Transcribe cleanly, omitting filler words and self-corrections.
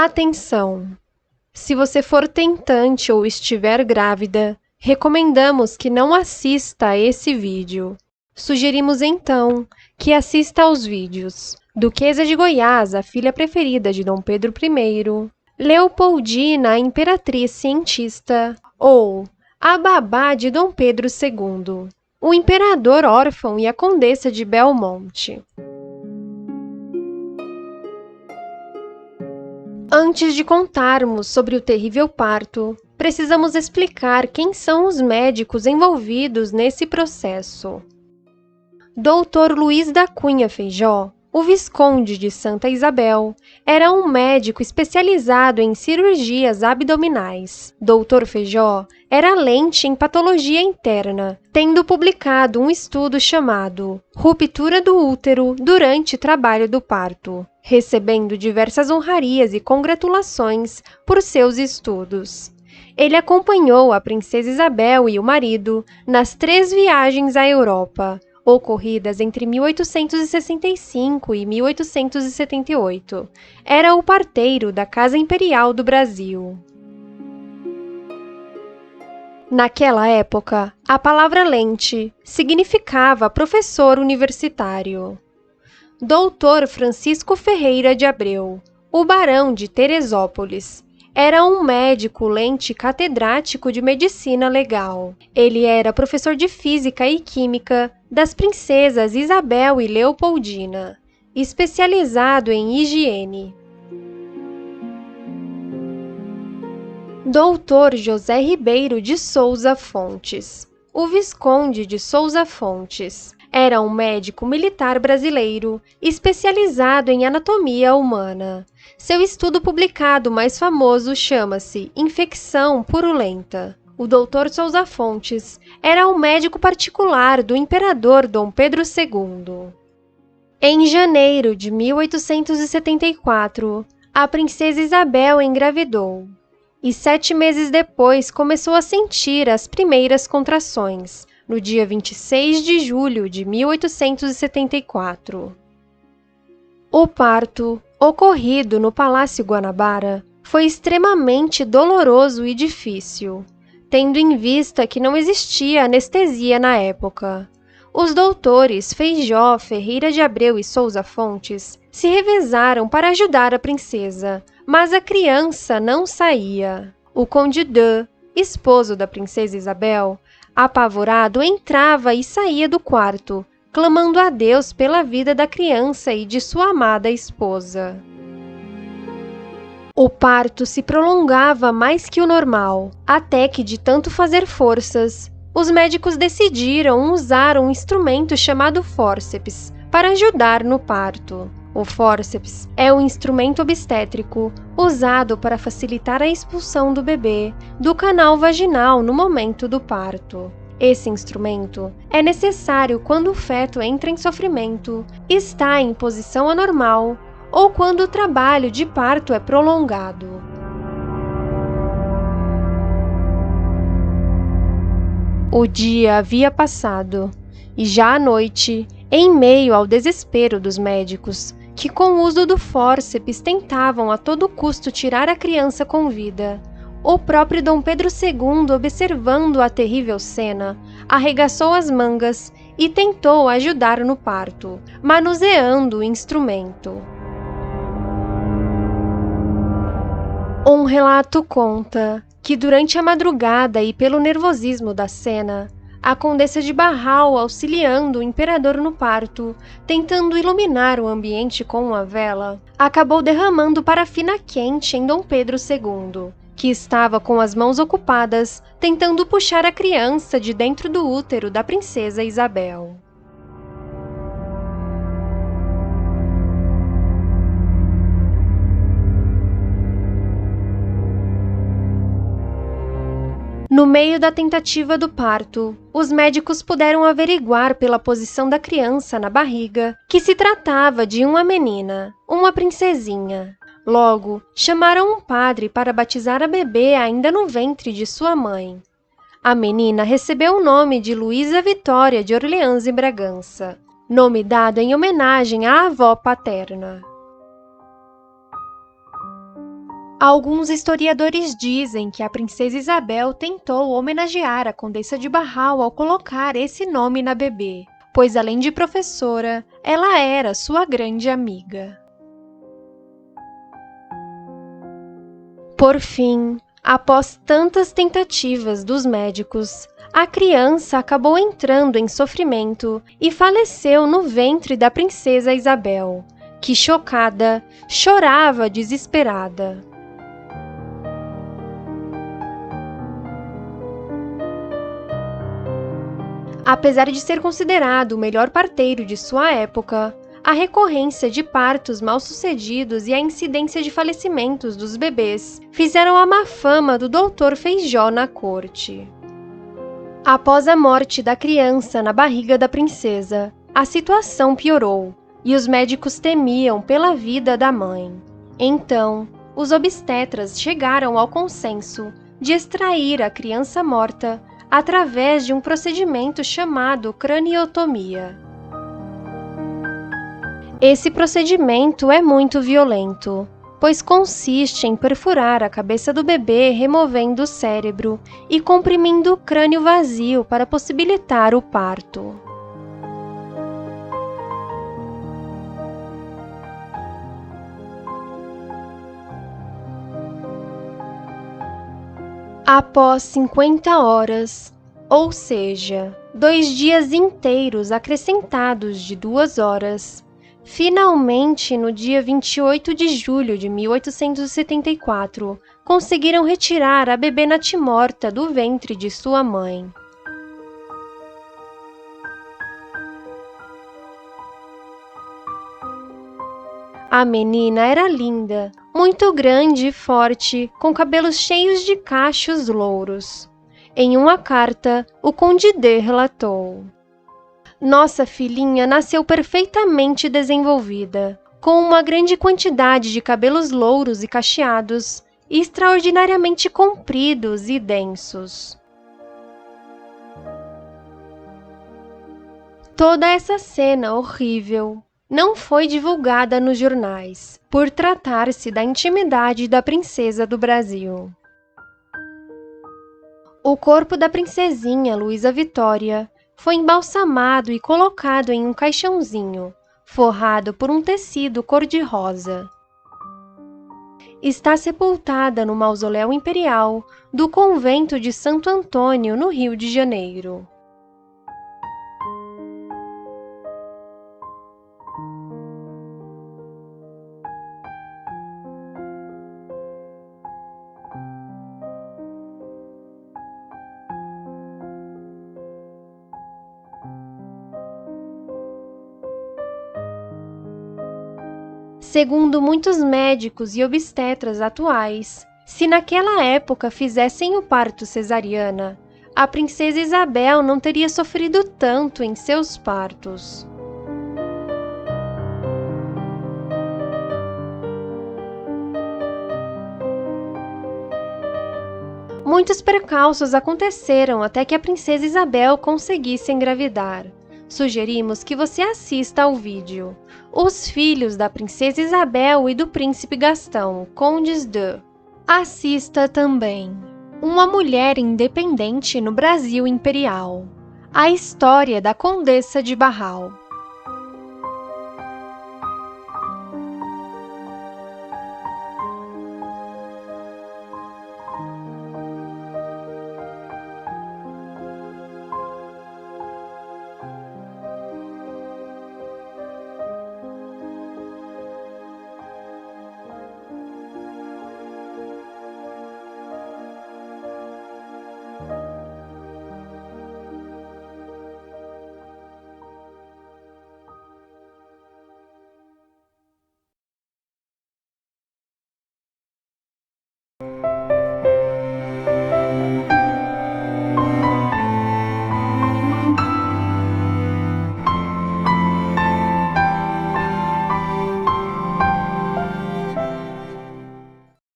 Atenção! Se você for tentante ou estiver grávida, recomendamos que não assista a esse vídeo. Sugerimos então que assista aos vídeos Duquesa de Goiás, a filha preferida de Dom Pedro I, Leopoldina, a imperatriz cientista, ou A Babá de Dom Pedro II, o imperador órfão e a condessa de Belmonte. Antes de contarmos sobre o terrível parto, precisamos explicar quem são os médicos envolvidos nesse processo. Dr. Luiz da Cunha Feijó, o Visconde de Santa Isabel, era um médico especializado em cirurgias abdominais. Dr. Feijó era lente em patologia interna, tendo publicado um estudo chamado Ruptura do Útero durante trabalho do parto, recebendo diversas honrarias e congratulações por seus estudos. Ele acompanhou a princesa Isabel e o marido nas 3 viagens à Europa, ocorridas entre 1865 e 1878. Era o parteiro da Casa Imperial do Brasil. Naquela época, a palavra lente significava professor universitário. Dr. Francisco Ferreira de Abreu, o barão de Teresópolis, era um médico lente catedrático de medicina legal. Ele era professor de física e química das princesas Isabel e Leopoldina, especializado em higiene. Dr. José Ribeiro de Souza Fontes, o Visconde de Souza Fontes, era um médico militar brasileiro especializado em anatomia humana. Seu estudo publicado mais famoso chama-se Infecção Purulenta. O Dr. Souza Fontes era um médico particular do imperador Dom Pedro II. Em janeiro de 1874, a princesa Isabel engravidou e 7 meses depois começou a sentir as primeiras contrações, no dia 26 de julho de 1874. O parto, ocorrido no Palácio Guanabara, foi extremamente doloroso e difícil, tendo em vista que não existia anestesia na época. Os doutores Feijó, Ferreira de Abreu e Souza Fontes se revezaram para ajudar a princesa, mas a criança não saía. O Conde de, esposo da princesa Isabel, apavorado, entrava e saía do quarto, clamando a Deus pela vida da criança e de sua amada esposa. O parto se prolongava mais que o normal, até que, de tanto fazer forças, os médicos decidiram usar um instrumento chamado fórceps para ajudar no parto. O fórceps é um instrumento obstétrico usado para facilitar a expulsão do bebê do canal vaginal no momento do parto. Esse instrumento é necessário quando o feto entra em sofrimento, está em posição anormal ou quando o trabalho de parto é prolongado. O dia havia passado e já à noite, em meio ao desespero dos médicos, que com o uso do fórceps tentavam a todo custo tirar a criança com vida, o próprio Dom Pedro II, observando a terrível cena, arregaçou as mangas e tentou ajudar no parto, manuseando o instrumento. Um relato conta que durante a madrugada e pelo nervosismo da cena, a condessa de Barral, auxiliando o imperador no parto, tentando iluminar o ambiente com uma vela, acabou derramando parafina quente em Dom Pedro II, que estava com as mãos ocupadas tentando puxar a criança de dentro do útero da princesa Isabel. No meio da tentativa do parto, os médicos puderam averiguar pela posição da criança na barriga que se tratava de uma menina, uma princesinha. Logo, chamaram um padre para batizar a bebê ainda no ventre de sua mãe. A menina recebeu o nome de Luísa Vitória de Orleans e Bragança, nome dado em homenagem à avó paterna. Alguns historiadores dizem que a princesa Isabel tentou homenagear a Condessa de Barral ao colocar esse nome na bebê, pois além de professora, ela era sua grande amiga. Por fim, após tantas tentativas dos médicos, a criança acabou entrando em sofrimento e faleceu no ventre da princesa Isabel, que, chocada, chorava desesperada. Apesar de ser considerado o melhor parteiro de sua época, a recorrência de partos mal-sucedidos e a incidência de falecimentos dos bebês fizeram a má fama do Dr. Feijó na corte. Após a morte da criança na barriga da princesa, a situação piorou e os médicos temiam pela vida da mãe. Então, os obstetras chegaram ao consenso de extrair a criança morta através de um procedimento chamado craniotomia. Esse procedimento é muito violento, pois consiste em perfurar a cabeça do bebê removendo o cérebro e comprimindo o crânio vazio para possibilitar o parto. Após 50 horas, ou seja, 2 dias inteiros acrescentados de 2 horas, finalmente, no dia 28 de julho de 1874, conseguiram retirar a bebê natimorta do ventre de sua mãe. A menina era linda, muito grande e forte, com cabelos cheios de cachos louros. Em uma carta, o Conde D relatou: "Nossa filhinha nasceu perfeitamente desenvolvida, com uma grande quantidade de cabelos louros e cacheados, e extraordinariamente compridos e densos." Toda essa cena horrível não foi divulgada nos jornais, por tratar-se da intimidade da princesa do Brasil. O corpo da princesinha Luísa Vitória foi embalsamado e colocado em um caixãozinho, forrado por um tecido cor-de-rosa. Está sepultada no Mausoléu Imperial do Convento de Santo Antônio, no Rio de Janeiro. Segundo muitos médicos e obstetras atuais, se naquela época fizessem o parto cesariana, a princesa Isabel não teria sofrido tanto em seus partos. Muitos percalços aconteceram até que a princesa Isabel conseguisse engravidar. Sugerimos que você assista ao vídeo Os Filhos da Princesa Isabel e do Príncipe Gastão, Condes de. Assista também Uma Mulher Independente no Brasil Imperial, a história da Condessa de Barral.